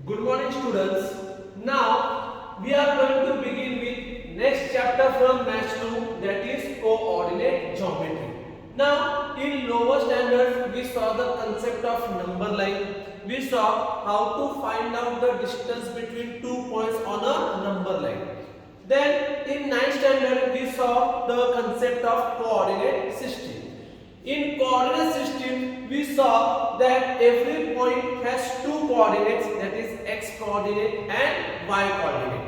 Good morning students. Now we are going to begin with next chapter from Maths 2, that is coordinate geometry. Now in lower standards we saw the concept of number line. We saw how to find out the distance between two points on a number line. Then in ninth standard we saw the concept of coordinate system. In coordinate system, we saw that every point has two coordinates, that is x coordinate and y coordinate.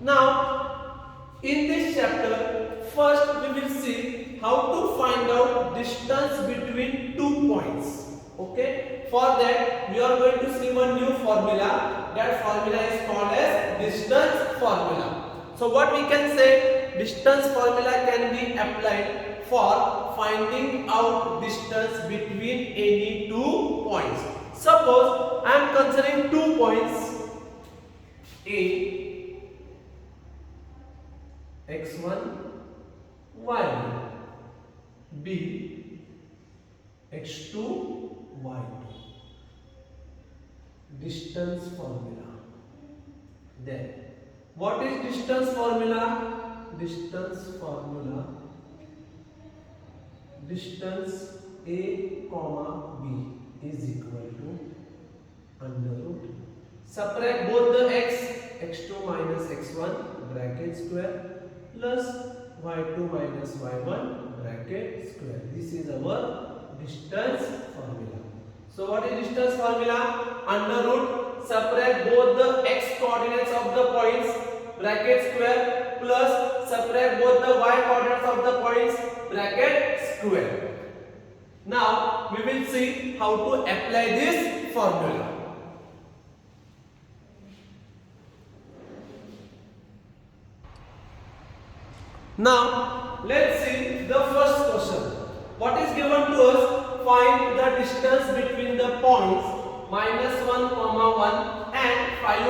Now, in this chapter, first we will see how to find out distance between two points. Okay? For that, we are going to see one new formula. That formula is called as distance formula. So what we can say, distance formula can be applied for finding out distance between any two points. Suppose I am considering two points A, x1, y1, B, x2, y2. Distance formula. Then, what is distance formula? Distance formula. Distance A comma B is equal to under root. Subtract both the x2 minus x1 bracket square plus y2 minus y1 bracket square. This is our distance formula. So what is distance formula? Under root, subtract both the x coordinates of the points bracket square plus subtract both the y coordinates of the points bracket square. Now we will see how to apply this formula. Now let's see the first question. What is given to us? Find the distance between the points -1, 1 and 5,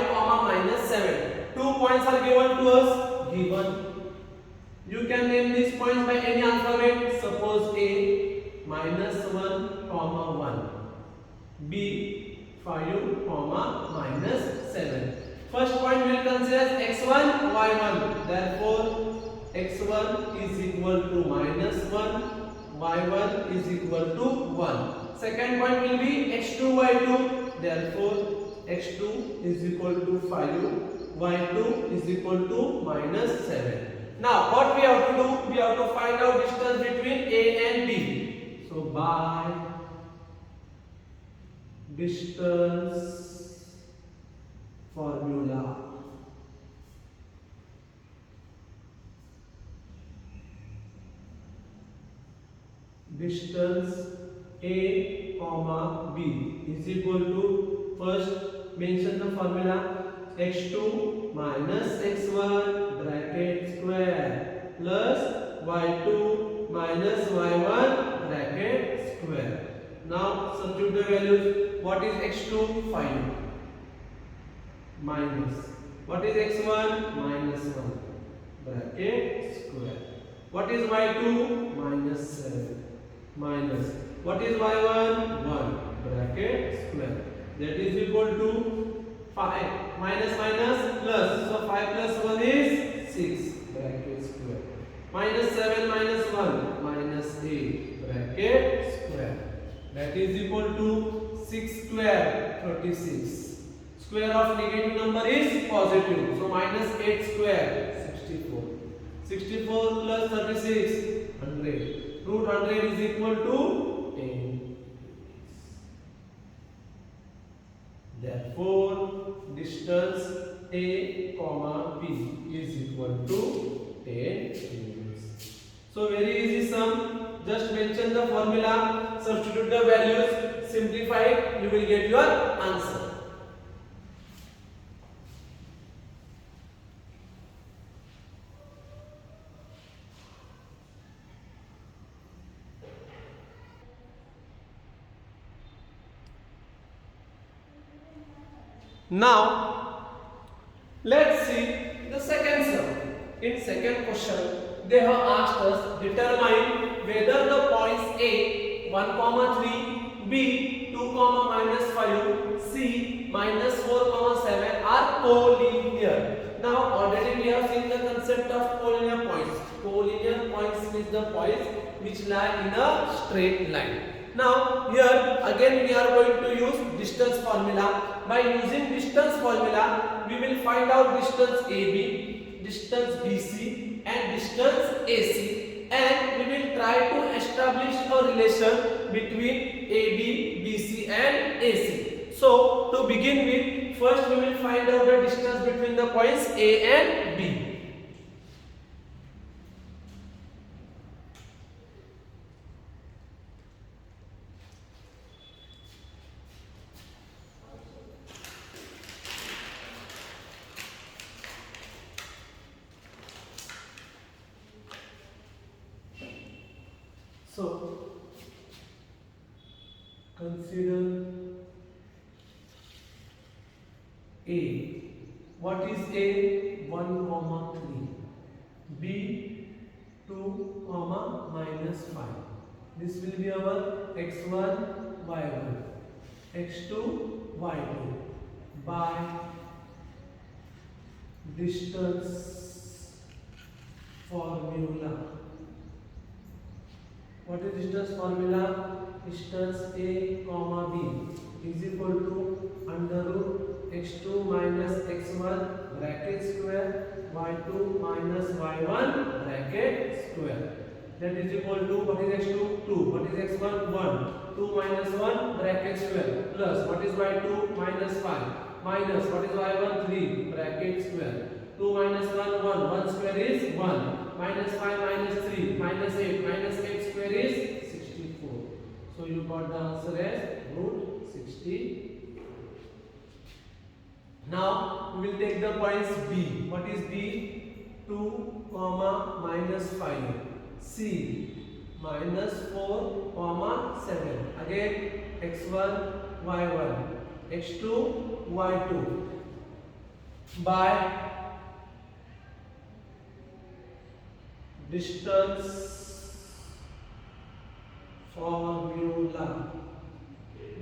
-7. Two points are given to us. Given. You can name these points by any alphabet. Suppose A -1, 1. B 5, -7. First point we will consider as x1, y1. Therefore, x1 is equal to -1, y1 is equal to 1. Second point will be x2, y2. Therefore, x2 is equal to 5, y2 is equal to -7. Now, what we have to do? We have to find out distance between A and B. So, by distance formula, distance A comma B is equal to, first mention the formula, x2 minus x1 bracket square plus y2 minus y1 bracket square. Now substitute the values. What is x2? 5 minus. What is x1? -1 bracket square. What is y2? -7 minus. What is y1? 1 bracket square. That is equal to 5 minus plus. So 5 plus 1 is 6 bracket square. -7 minus 1 -8 bracket square. That is equal to 6 square 36. Square of negative number is positive. So -8 square 64. 64 plus 36 100. Root 100 is equal to 10. Therefore, distance A comma B is equal to 10 units. So very easy sum. Just mention the formula, substitute the values, simplify it, you will get your answer. Now, let's see the second sum. In second question, they have asked us determine whether the points A 1, 3, B 2, -5, C -4, collinear. Now already we have seen the concept of collinear points. Collinear points means the points which lie in a straight line. Now here again we are going to use distance formula. By using distance formula we will find out distance AB, distance BC and distance AC, and we will try to establish a relation between AB, BC and AC. So to begin with, first we will find out the distance between the points A and B. So consider A. What is A? 1, 3. B 2, minus 5. This will be our x1, y1, x2, y2 by distance formula. What is distance formula? Distance A, B is equal to under root x2 minus x1 bracket square y2 minus y1 bracket square. That is equal to, what is x2? 2. What is x1? 1. 2 minus 1 bracket square plus what is y2? Minus 5 minus what is y1? 3 bracket square. 2 minus 1 1. 1 square is 1. Minus 5 minus 3 minus 8 minus 8 square is 64. So you got the answer as root 60. Now we will take the points B. What is B? 2, minus 5. C minus 4, 7. Again x1, y1, x2, y2 by distance formula.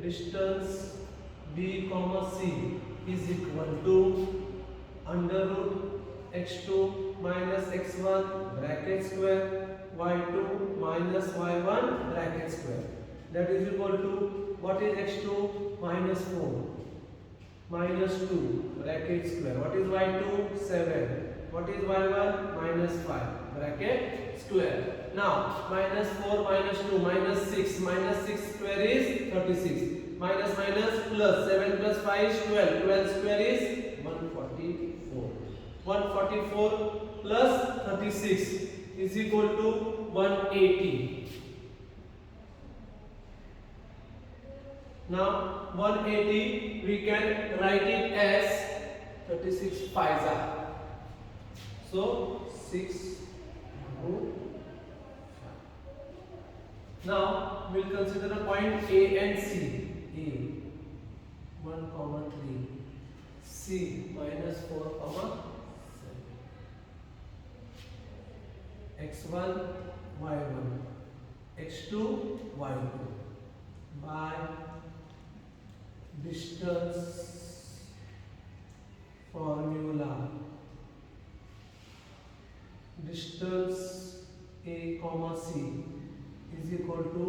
Distance B, C is equal to under root x2 minus x1 bracket square y2 minus y1 bracket square. That is equal to, what is x2? Minus 4 minus 2 bracket square. What is y2? 7. What is y1? Minus 5 bracket square. Now minus 4 minus 2 minus 6 minus 6 square is 36. Minus minus plus 7 plus 5 is 12. 12 square is 144. 144 plus 36 is equal to 180. Now 180 we can write it as 36 5s are. So 6 root 5. Now we will consider the point A and C. A 1, 3. C minus 4, 7. x1, y1, x2, y2 by distance formula. Distance A, C is equal to,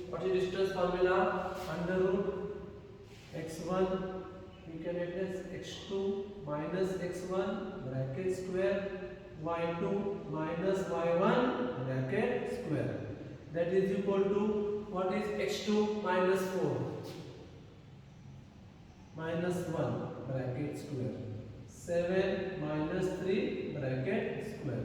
what is distance formula? Under root x1 we can write as x2 minus x1 bracket square y2 minus y1 bracket square. That is equal to, what is x2? Minus 4 minus 1 bracket square. 7 minus 3 bracket square.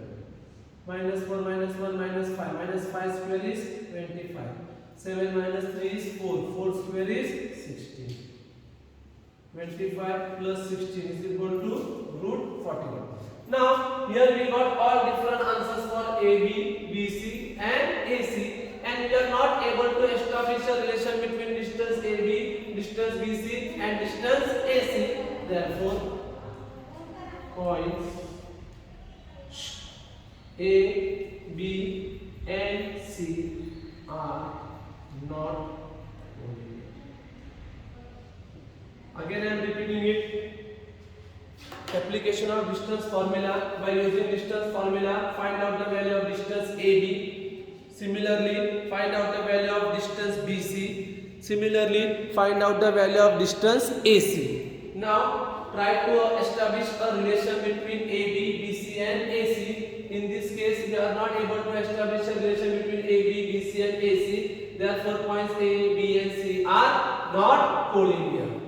Minus 4 minus 1 minus 5. Minus 5 square is 25. 7 minus 3 is 4. 4 square is 16. 25 plus 16 is equal to root 41. Now here we got all different answers for AB, BC and AC, and we are not able to establish a relation between distance AB, distance BC and distance AC. Therefore points A, B and C are not coordinate. Again I am repeating it. application of distance formula. By using distance formula, find out the value of distance AB. Similarly, find out the value of distance BC. Similarly, find out the value of distance AC. Now try to establish a relation between AB, BC and AC. In this case, we are not able to establish a relation between AB, BC and AC. Therefore, points A, B and C are not collinear.